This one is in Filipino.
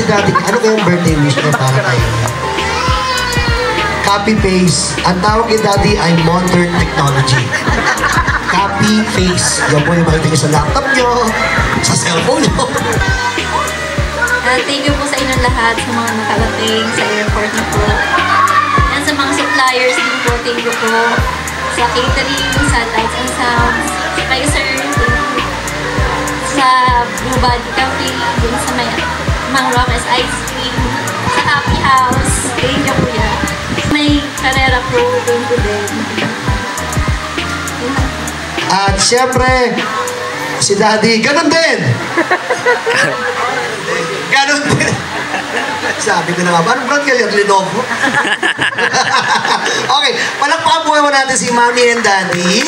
si Daddy, ano kayong birthday wish niya para kayo? Copy-paste. Ang tawag ni Daddy ay modern technology. Copy-paste. Yan po yung makikita sa laptop nyo, sa cellphone nyo. Thank you po sa inyong lahat, sa mga nakarating sa airport na po. And sa mga suppliers din po, thank you po. Sa catering, sa lights and sounds, sa kayo sir, thank you. Sa Blue Body Cafe, dun sa Mang Roques Ice Cream, sa Happy House, thank you po yan. May karera po, dun po din. At syempre, si Daddy, ganun din! Ganun din! Sabi ko na nga, anong brand kayo? Lenovo? Okay, palakpakan po natin si Mommy and Daddy.